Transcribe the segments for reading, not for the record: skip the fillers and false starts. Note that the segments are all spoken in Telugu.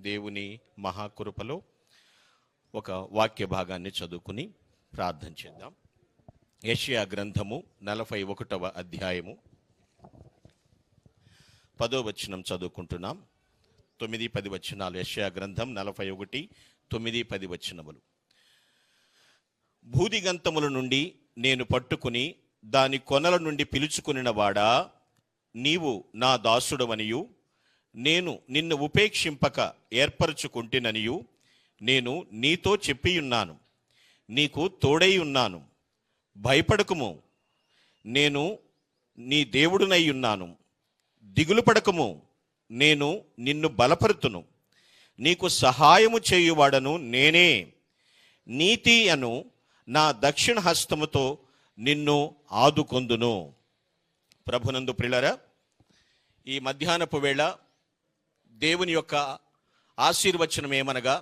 దేవుని మహాకృపలో ఒక వాక్య భాగాన్ని చదువుకుని ప్రార్థన చేద్దాం. యెషయా గ్రంథము 41వ అధ్యాయము 10వ వచనం చదువుకుంటున్నాం. 9-10 వచనాలు. యెషయా గ్రంథం 41, 9-10 వచనములు. భూదిగంతముల నుండి నేను పట్టుకుని దాని కొనల నుండి పిలుచుకునిన వాడా, నీవు నా దాసుడవనియు నేను నిన్ను ఉపేక్షింపక ఏర్పరచుకుంటేననియు నేను నీతో చెప్పియున్నాను. నీకు తోడై ఉన్నాను, భయపడకుము, నేను నీ దేవుడునై ఉన్నాను. దిగులు పడకము, నేను నిన్ను బలపరుతును. నీకు సహాయము చేయువాడను నేనే. నీతి అను నా దక్షిణ హస్తముతో నిన్ను ఆదుకొందును. ప్రభునందు ప్రియులారా, ఈ మధ్యాహ్నపు వేళ దేవుని యొక్క ఆశీర్వచనం ఏమనగా,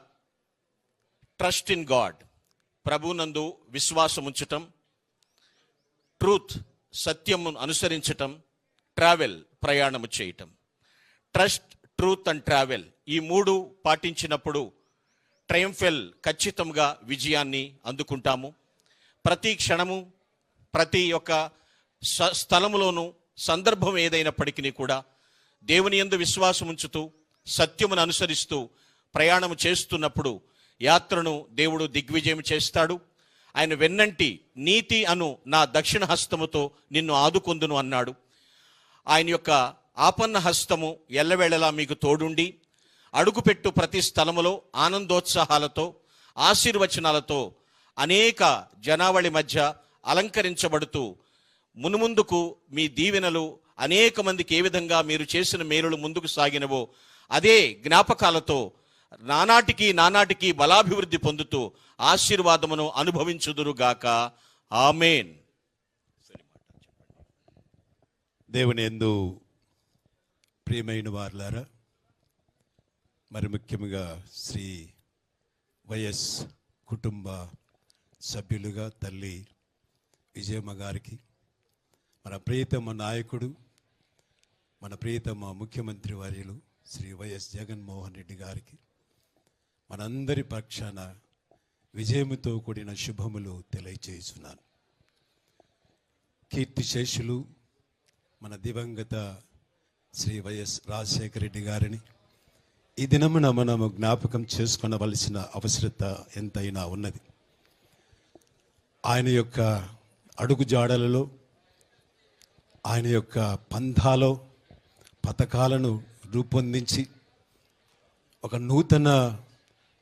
ట్రస్ట్ ఇన్ గాడ్, ప్రభునందు విశ్వాసం ఉంచటం, ట్రూత్ సత్యము అనుసరించటం, ట్రావెల్ ప్రయాణము చేయటం. ట్రస్ట్, ట్రూత్ అండ్ ట్రావెల్, ఈ మూడు పాటించినప్పుడు ట్రయంఫెల్ ఖచ్చితంగా విజయాన్ని అందుకుంటాము. ప్రతి క్షణము, ప్రతి ఒక్క స్థలములోనూ, సందర్భం ఏదైనప్పటికీ కూడా దేవుని యందు విశ్వాసం ఉంచుతూ సత్యమును అనుసరిస్తూ ప్రయాణం చేస్తున్నప్పుడు యాత్రను దేవుడు దిగ్విజయం చేస్తాడు. ఆయన వెన్నంటి నీతి అను నా దక్షిణ హస్తముతో నిన్ను ఆదుకొందును అన్నాడు. ఆయన యొక్క ఆపన్న హస్తము ఎల్లవేళలా మీకు తోడుండి అడుగుపెట్టు ప్రతి స్థలములో ఆనందోత్సాహాలతో, ఆశీర్వచనాలతో అనేక జనావళి మధ్య అలంకరించబడుతూ మునుముందుకు మీ దీవెనలు అనేక మందికి ఏ విధంగా మీరు చేసిన మేలులు ముందుకు సాగినవో అదే జ్ఞాపకాలతో నానాటికి బలాభివృద్ధి పొందుతూ ఆశీర్వాదమును అనుభవించుదురుగాక. ఆమేన్. దేవుని యందు ప్రియమైన వారులారా, మరి ముఖ్యంగా శ్రీ వైఎస్ కుటుంబ సభ్యులుగా తల్లి విజయమ్మ గారికి, మన ప్రియతమ నాయకుడు, మన ప్రియతమ ముఖ్యమంత్రి వర్యులు శ్రీ వైఎస్ జగన్మోహన్ రెడ్డి గారికి మనందరి పక్షాన విజయముతో కూడిన శుభములు తెలియజేస్తున్నాను. కీర్తిశేషులు మన దివంగత శ్రీ వైఎస్ రాజశేఖర రెడ్డి గారిని ఈ దినమున మనము జ్ఞాపకం చేసుకొనవలసిన అవసరత ఎంతైనా ఉన్నది. ఆయన యొక్క అడుగుజాడలలో, ఆయన యొక్క పంథాలో పథకాలను రూపొందించి ఒక నూతన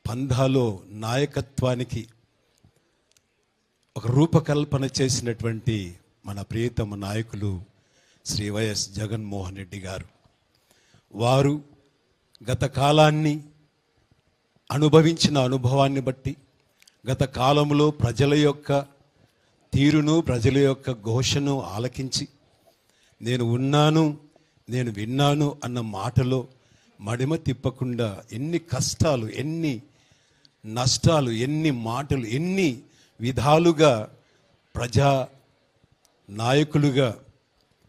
పంథాలో నాయకత్వానికి ఒక రూపకల్పన చేసినటువంటి మన ప్రియతమ నాయకులు శ్రీ వైఎస్ జగన్మోహన్ రెడ్డి గారు. వారు గత కాలాన్ని అనుభవించిన అనుభవాన్ని బట్టి, గత కాలంలో ప్రజల యొక్క తీరును, ప్రజల యొక్క ఘోషను ఆలకించి, నేను ఉన్నాను, నేను విన్నాను అన్న మాటలో మడిమ తిప్పకుండా ఎన్ని కష్టాలు, ఎన్ని నష్టాలు, ఎన్ని మాటలు, ఎన్ని విధాలుగా ప్రజా నాయకులుగా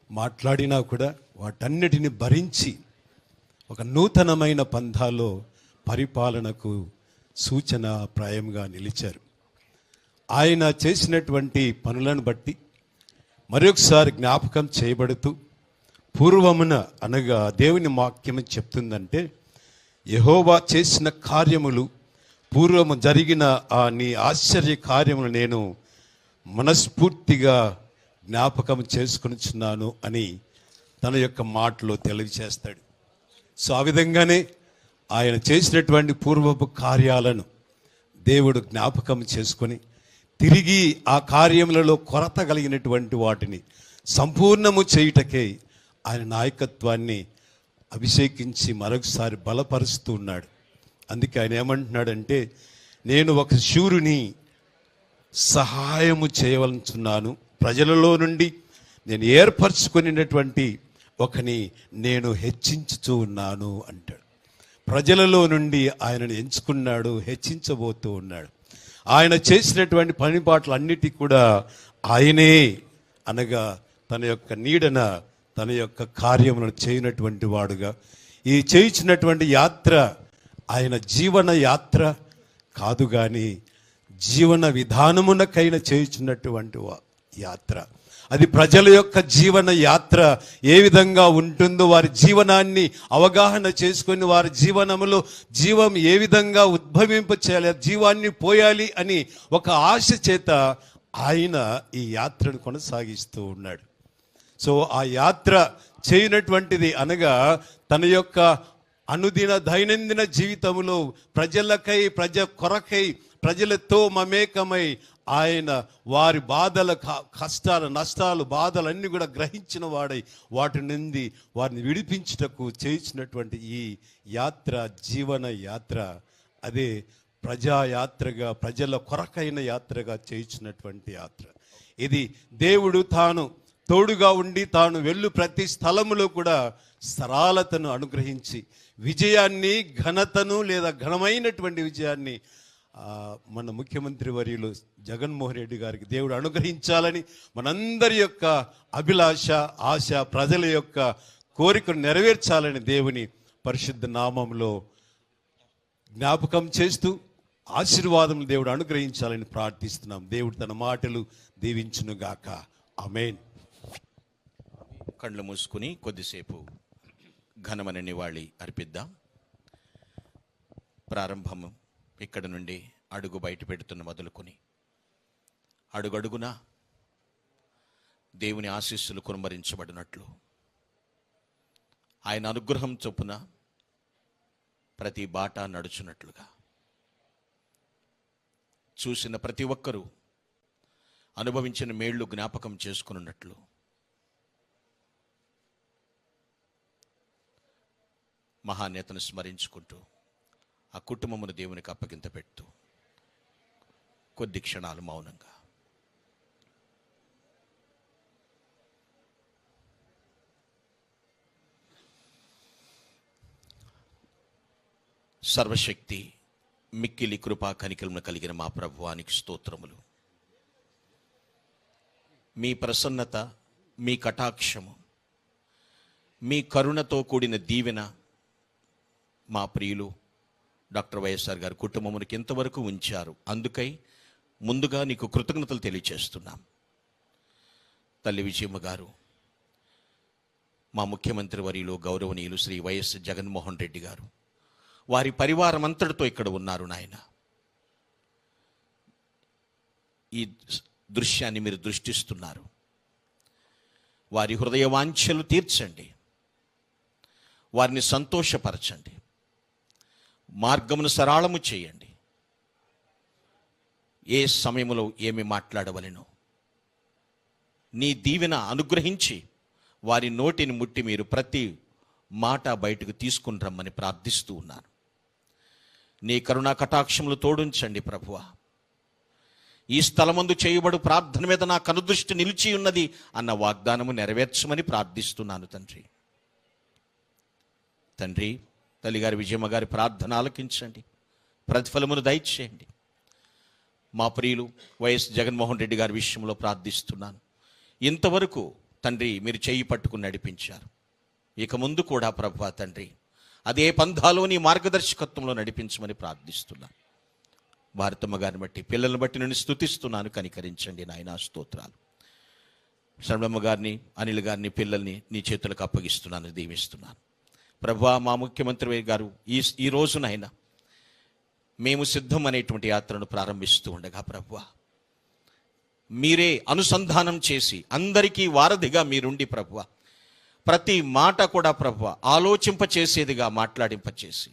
మాట్లాడినా కూడా వాటన్నిటిని భరించి ఒక నూతనమైన పంథాలో పరిపాలనకు సూచన ప్రాయంగా నిలిచారు. ఆయన చేసినటువంటి పనులను బట్టి మరొకసారి జ్ఞాపకం చేయబడుతూ, పూర్వమున అనగా దేవుని వాక్యం చెప్తుందంటే, యెహోవా చేసిన కార్యములు, పూర్వము జరిగిన ఆ నీ ఆశ్చర్య కార్యములు నేను మనస్ఫూర్తిగా జ్ఞాపకం చేసుకొనిచున్నాను అని తన యొక్క మాటలో తెలియజేస్తాడు. సో ఆ విధంగానే ఆయన చేసినటువంటి పూర్వపు కార్యాలను దేవుడు జ్ఞాపకం చేసుకొని తిరిగి ఆ కార్యములలో కొరత కలిగినటువంటి వాటిని సంపూర్ణము చేయుటకే ఆయన నాయకత్వాన్ని అభిషేకించి మరొకసారి బలపరుస్తూ ఉన్నాడు. అందుకే ఆయన ఏమంటున్నాడంటే, నేను ఒక శూరుని సహాయము చేయవలనుచున్నాను, ప్రజలలో నుండి నేను ఏర్పరచుకునేటువంటి ఒకని నేను హెచ్చించుతూ ఉన్నాను అంటాడు. ప్రజలలో నుండి ఆయనను ఎంచుకున్నాడు, హెచ్చించబోతూ ఉన్నాడు. ఆయన చేసినటువంటి పనిపాట్లన్నిటి కూడా ఆయనే అనగా తన యొక్క నీడన తన యొక్క కార్యములను చేయనటువంటి వాడుగా, ఈ చేయించినటువంటి యాత్ర ఆయన జీవన యాత్ర కాదు కానీ జీవన విధానమునకైన చేయుచున్నటువంటి యాత్ర. అది ప్రజల యొక్క జీవన యాత్ర ఏ విధంగా ఉంటుందో వారి జీవనాన్ని అవగాహన చేసుకొని వారి జీవనములో జీవం ఏ విధంగా ఉద్భవింప చేయాలి, జీవాన్ని పోయాలి అని ఒక ఆశ చేత ఆయన ఈ యాత్రను కొనసాగిస్తూ ఉన్నాడు. సో ఆ యాత్ర చేయనటువంటిది అనగా తన యొక్క అనుదిన దైనందిన జీవితంలో ప్రజలకై, ప్రజ కొరకై, ప్రజలతో మమేకమై ఆయన వారి బాధల, కష్టాలు, నష్టాలు, బాధలన్నీ కూడా గ్రహించిన వాడై వాటి నుండి వారిని విడిపించుటకు చేయించినటువంటి ఈ యాత్ర, జీవన యాత్ర, అదే ప్రజాయాత్రగా, ప్రజల కొరకైన యాత్రగా చేయించినటువంటి యాత్ర. ఇది దేవుడు తాను తోడుగా ఉండి తాను వెళ్ళు ప్రతి స్థలములో కూడా సరళతను అనుగ్రహించి విజయాన్ని, ఘనతను లేదా ఘనమైనటువంటి విజయాన్ని మన ముఖ్యమంత్రి వర్యులు జగన్మోహన్ రెడ్డి గారికి దేవుడు అనుగ్రహించాలని మనందరి యొక్క అభిలాష, ఆశ, ప్రజల యొక్క కోరికను నెరవేర్చాలని దేవుని పరిశుద్ధ నామంలో జ్ఞాపకం చేస్తూ ఆశీర్వాదం దేవుడు అనుగ్రహించాలని ప్రార్థిస్తున్నాం. దేవుడు తన మాటలు దీవించునుగాక. ఆమేన్. కళ్ళు మూసుకుని కొద్దిసేపు ఘనమైన నివాళి అర్పిద్దాం. ప్రారంభము ఇక్కడ నుండి అడుగు బయట పెడుతున్న మొదలుకొని అడుగడుగున దేవుని ఆశీస్సులు కుమ్మరించబడినట్లు ఆయన అనుగ్రహం చొప్పున ప్రతి బాట నడుచున్నట్లుగా చూసిన ప్రతి ఒక్కరూ అనుభవించిన మేళ్లు జ్ఞాపకం చేసుకున్నట్లు మహానేతను స్మరించుకుంటూ ఆ కుటుంబమును దేవునికి అప్పగింత పెడుతూ కొద్ది క్షణాలు మౌనంగా సర్వశక్తి మిక్కిలి కృపా కనికరమును కలిగిన మా ప్రభువానికి స్తోత్రములు. మీ ప్రసన్నత, మీ కటాక్షము, మీ కరుణతో కూడిన దీవెన మా ప్రియులు డాక్టర్ వైఎస్ఆర్ గారి కుటుంబమునికి ఎంతవరకు ఉంచారు. అందుకై ముందుగా నీకు కృతజ్ఞతలు తెలియచేస్తున్నాం. తల్లి విజయమ్మ గారు, మా ముఖ్యమంత్రి వర్యులు గౌరవనీయులు శ్రీ వైఎస్ జగన్మోహన్ రెడ్డి గారు, వారి పరివారం అంతటితో ఇక్కడ ఉన్నారు. నాయన, ఈ దృశ్యాన్ని మీరు దృష్టిస్తున్నారు. వారి హృదయ వాంఛలు తీర్చండి, వారిని సంతోషపరచండి, మార్గమును సరళము చేయండి. ఏ సమయంలో ఏమి మాట్లాడవలెనో నీ దీవెన అనుగ్రహించి వారి నోటిని ముట్టి మీరు ప్రతి మాట బయటకు తీసుకుని రమ్మని ప్రార్థిస్తూ ఉన్నాను. నీ కరుణా కటాక్షములు తోడుంచండి ప్రభువా. ఈ స్థలమందు చేయబడు ప్రార్థన మీద నా కనుదృష్టి నిలిచి ఉన్నది అన్న వాగ్దానము నెరవేర్చమని ప్రార్థిస్తున్నాను తండ్రి. తండ్రి, తల్లిగారి విజయమ్మ గారి ప్రార్థన ఆలకించండి, ప్రతిఫలమును దయచేయండి. మా ప్రియులు వైఎస్ జగన్మోహన్ రెడ్డి గారి విషయంలో ప్రార్థిస్తున్నాను. ఇంతవరకు తండ్రి మీరు చేయి పట్టుకుని నడిపించారు. ఇక ముందు కూడా ప్రభువా తండ్రి అదే పంథాలో నీ మార్గదర్శకత్వంలో నడిపించమని ప్రార్థిస్తున్నాను. భారతమ్మ గారిని బట్టి, పిల్లలను బట్టి నేను స్తుతిస్తున్నాను. కనికరించండి నాయనా, స్తోత్రాలు. శరణమ్మ గారిని, అనిల్ గారిని, పిల్లల్ని నీ చేతులకు అప్పగిస్తున్నాను, దీవిస్తున్నాను. ప్రభువా, మా ముఖ్యమంత్రి గారు ఈ రోజునైనా మేము సిద్ధం అనేటువంటి యాత్రను ప్రారంభిస్తూ ఉండగా ప్రభువా మీరే అనుసంధానం చేసి అందరికీ వారధిగా మీరుండి ప్రభువా ప్రతి మాట కూడా ప్రభువా ఆలోచింపచేసేదిగా మాట్లాడింపచేసి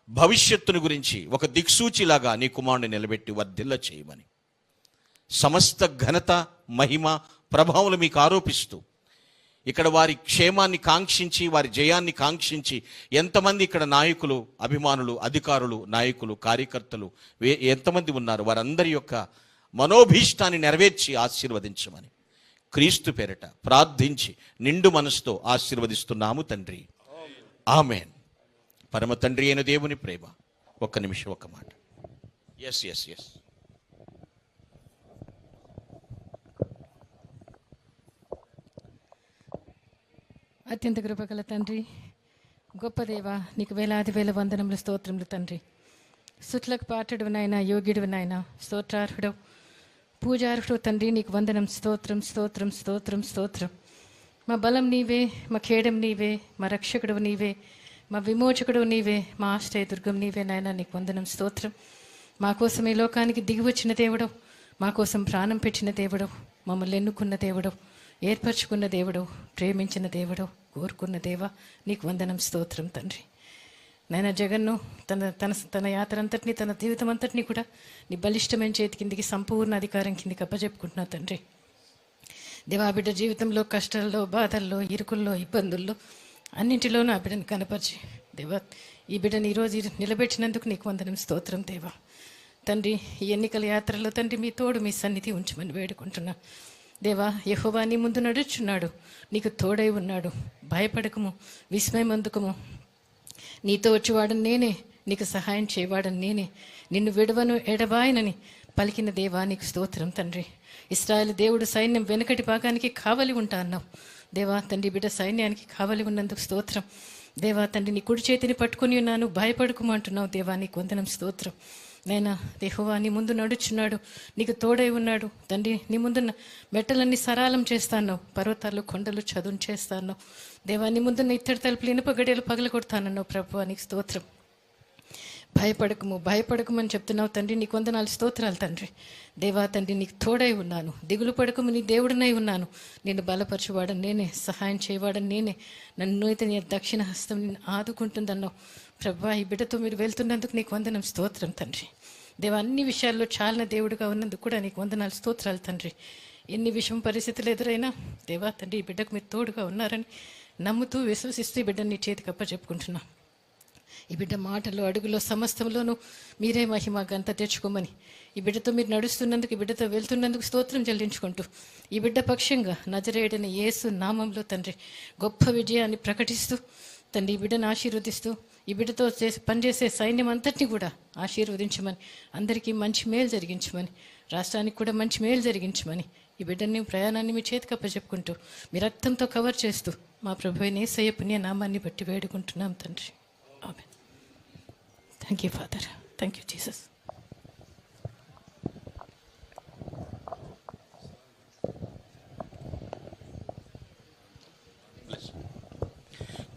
భవిష్యత్తును గురించి ఒక దిక్సూచిలాగా నీ కుమారుని నిలబెట్టి వర్ధిల్ల చేయమని సమస్త ఘనత, మహిమ, ప్రభావాలు మీకు ఆరోపిస్తూ ఇక్కడ వారి క్షేమాన్ని కాంక్షించి, వారి జయాన్ని కాంక్షించి ఎంతమంది ఇక్కడ నాయకులు, అభిమానులు, అధికారులు, నాయకులు, కార్యకర్తలు ఎంతమంది ఉన్నారు, వారందరి యొక్క మనోభీష్టాన్ని నెరవేర్చి ఆశీర్వదించమని క్రీస్తు పేరిట ప్రార్థించి నిండు మనసుతో ఆశీర్వదిస్తున్నాము తండ్రి. ఆమేన్. పరమ తండ్రి అయిన దేవుని ప్రేమ, ఒక్క నిమిషం, ఒక్క మాట. ఎస్ ఎస్ ఎస్ అత్యంత కృపగల తండ్రి, గొప్ప దేవా, నీకు వేలాది వేల వందనములు, స్తోత్రములు తండ్రి. సుట్లకు పాటడు నాయన, యోగ్యుడు నాయన, స్తోత్రార్హుడు, పూజార్హుడు తండ్రి. నీకు వందనం, స్తోత్రం స్తోత్రం స్తోత్రం స్తోత్రం. మా బలం నీవే, మా ఖేడం నీవే, మా రక్షకుడు నీవే, మా విమోచకుడు నీవే, మా ఆశ్రయ దుర్గం నీవే నాయన. నీకు వందనం, స్తోత్రం. మా కోసం ఈ లోకానికి దిగి వచ్చిన దేవుడు, మా కోసం ప్రాణం పెట్టిన దేవుడు, మమ్మల్ని ఎన్నుకున్న దేవుడు, ఏర్పరచుకున్న దేవుడు, ప్రేమించిన దేవుడు, కోరుకున్న దేవ, నీకు వందనం, స్తోత్రం తండ్రి. నాయన జగన్ను తన యాత్ర అంతటినీ, తన జీవితం అంతటినీ కూడా నీ బలిష్టమైన చేతి కిందికి, సంపూర్ణ అధికారం కిందికి అప్పచెప్పుకుంటున్నా తండ్రి. దేవా, బిడ్డ జీవితంలో కష్టాల్లో, బాధల్లో, ఇరుకుల్లో, ఇబ్బందుల్లో అన్నింటిలోనూ ఆ బిడ్డను కనపరిచి దేవా, ఈ బిడ్డను ఈరోజు నిలబెట్టినందుకు నీకు వందనం, స్తోత్రం దేవా. తండ్రి, ఈ ఎన్నికల యాత్రలో తండ్రి మీ తోడు, మీ సన్నిధి ఉంచమని వేడుకుంటున్నా దేవా. యెహోవా నీ ముందు నడుచున్నాడు, నీకు తోడై ఉన్నాడు, భయపడకము, విస్మయం అందుకము. నీతో వచ్చేవాడని నేనే, నీకు సహాయం చేయవాడని నేనే, నిన్ను విడవను ఎడబాయనని పలికిన దేవా, నీకు స్తోత్రం తండ్రి. ఇశ్రాయేలు దేవుడు సైన్యం వెనుకటి భాగానికి కావలి ఉంటా అన్నావు దేవా. తండ్రి, బిడ్డ సైన్యానికి కావలి ఉన్నందుకు స్తోత్రం దేవా. తండ్రి, నీ కుడి చేతిని పట్టుకుని ఉన్నాను, భయపడుకోమంటున్నావు దేవా, నీకు వందనం, స్తోత్రం. నైనా యెహోవా నీ ముందు నడుచున్నాడు, నీకు తోడై ఉన్నాడు తండ్రి. నీ ముందున్న మెట్టలన్నీ సరాలం చేస్తాను, పర్వతాలు కొండలు చదును చేస్తాను దేవా. నీ ముందున్న ఇత్తడి తలుపులు, ఇనుప గడియలు పగలగొడతానన్నావు ప్రభువా, నీకు స్తోత్రం. భయపడకము అని చెప్తున్నావు తండ్రి, నీకు వందనాలు, స్తోత్రాలు తండ్రి. దేవా తండ్రి, నీకు తోడై ఉన్నాను, దిగులు పడకము, నీ దేవుడినై ఉన్నాను. నేను బలపరచువాడని నేనే, సహాయం చేయవాడని నేనే, నన్ను అయితే నీ దక్షిణ హస్తం నిన్ను ఆదుకుంటుందన్నావు ప్రభువా. ఈ బిడ్డతో మీరు వెళ్తున్నందుకు నీకు వందనం, స్తోత్రం తండ్రి. దేవా, అన్ని విషయాల్లో చాలిన దేవుడిగా ఉన్నందుకు కూడా నీకు వందనాలు, స్తోత్రాలు తండ్రి. ఎన్ని విషయం పరిస్థితులు ఎదురైనా దేవా తండ్రి, ఈ బిడ్డకు మీరు తోడుగా ఉన్నారని నమ్ముతూ విశ్వసిస్తూ ఈ బిడ్డని నీ చేతికి అప్పచెప్పుకుంటున్నా. ఈ బిడ్డ మాటలు, అడుగులో, సమస్తంలోనూ మీరే మహిమ ఘనత తెచ్చుకోమని, ఈ బిడ్డతో మీరు నడుస్తున్నందుకు, ఈ బిడ్డతో వెళ్తున్నందుకు స్తోత్రం చెల్లించుకుంటూ, ఈ బిడ్డ పక్షంగా నజరేయుడైన యేసు నామంలో తండ్రి గొప్ప విజయాన్ని ప్రకటిస్తూ తండ్రి, ఈ బిడ్డను ఆశీర్వదిస్తూ, ఈ బిడ్డతో పనిచేసే సైన్యం అంతటినీ కూడా ఆశీర్వదించమని, అందరికీ మంచి మేలు జరిగించమని, రాష్ట్రానికి కూడా మంచి మేలు జరిగించమని, ఈ బిడ్డని ప్రయాణాన్ని మీ చేతికి అప్పచెప్పుకుంటూ, మీ రక్తంతో కవర్ చేస్తూ, మా ప్రభువైన యేసయ్య పుణ్య నామాన్ని బట్టి వేడుకుంటున్నాం తండ్రి. ఆమేన్. Thank you, Father. Thank you, Jesus.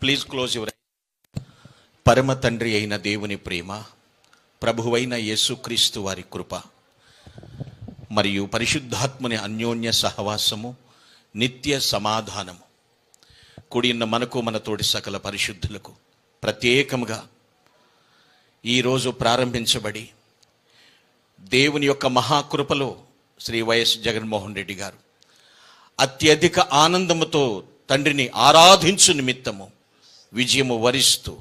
Please close your. పరమ తండ్రి అయిన దేవుని ప్రేమ, ప్రభువైన యేసుక్రీస్తు వారి కృప మరియు పరిశుద్ధాత్మని అన్యోన్య సహవాసము, నిత్య సమాధానము కూడిన మనకు, మన తోటి సకల పరిశుద్ధులకు ప్రత్యేకముగా ఈరోజు ప్రారంభించబడి దేవుని యొక్క మహాకృపలో శ్రీ వైఎస్ జగన్మోహన్ రెడ్డి గారు అత్యధిక ఆనందముతో తండ్రిని ఆరాధించు నిమిత్తము విజయము వరిస్తూ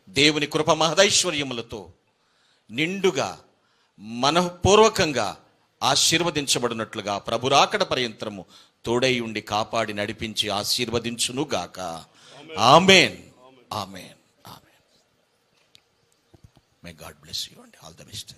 దేవుని కృప మహదైశ్వర్యములతో నిండుగా మనఃపూర్వకంగా ఆశీర్వదించబడినట్లుగా ప్రభురాకడ పర్యంతరము తోడై ఉండి కాపాడి నడిపించి ఆశీర్వదించునుగాక. ఆమేన్, ఆమేన్, ఆమేన్. May God bless you and all the best.